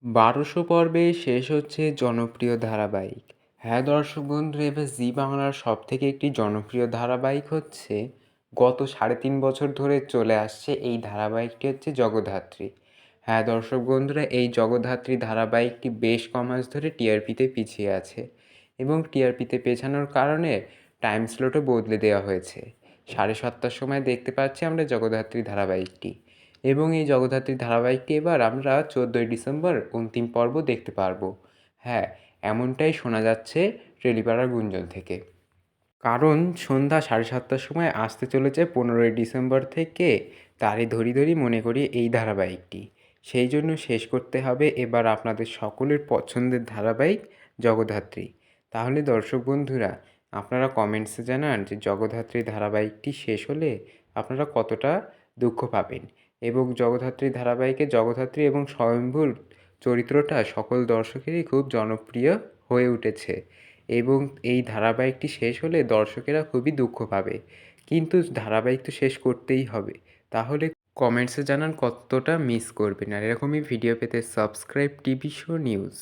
১২০০ পর্বে শেষ হচ্ছে জনপ্রিয় ধারাবাহিক। হ্যাঁ দর্শক বন্ধুরা, এবার জি বাংলার সবথেকে একটি জনপ্রিয় ধারাবাহিক হচ্ছে, গত ৩.৫ বছর ধরে চলে আসছে এই ধারাবাহিকটি হচ্ছে জগদ্ধাত্রী। হ্যাঁ দর্শক বন্ধুরা, এই জগদ্ধাত্রী ধারাবাহিকটি বেশ কমাস ধরে টিআরপিতে পিছিয়ে আছে এবং টিআরপিতে পেছানোর কারণে টাইম স্লটও বদলে দেওয়া হয়েছে। ৭:৩০টার সময় দেখতে পাচ্ছি আমরা জগদ্ধাত্রী ধারাবাহিকটি, এবং এই জগদ্ধাত্রী ধারাবাহিকটি এবার আমরা 14ই ডিসেম্বর অন্তিম পর্ব দেখতে পারবো। হ্যাঁ, এমনটাই শোনা যাচ্ছে টেলিপাড়ার গুঞ্জন থেকে। কারণ সন্ধ্যা 7:30টার সময় আসতে চলেছে 15ই ডিসেম্বর থেকে, তারই ধরি মনে করি এই ধারাবাহিকটি। সেই জন্য শেষ করতে হবে এবার আপনাদের সকলের পছন্দের ধারাবাহিক জগদ্ধাত্রী। তাহলে দর্শক বন্ধুরা, আপনারা কমেন্টসে জানান যে জগদ্ধাত্রী ধারাবাহিকটি শেষ হলে আপনারা কতটা দুঃখ পাবেন, এবং জগদ্ধাত্রী ধারাবাহিকে জগদ্ধাত্রী এবং স্বয়ম্ভুর চরিত্রটা সকল দর্শকেরই খুব জনপ্রিয় হয়ে উঠেছে, এবং এই ধারাবাহিকটি শেষ হলে দর্শকেরা খুবই দুঃখ পাবে। কিন্তু ধারাবাহিক তো শেষ করতেই হবে। তাহলে কমেন্টসে জানান কতটা মিস করবেন। আর এরকমই ভিডিও পেতে সাবস্ক্রাইব টিভি শো নিউজ।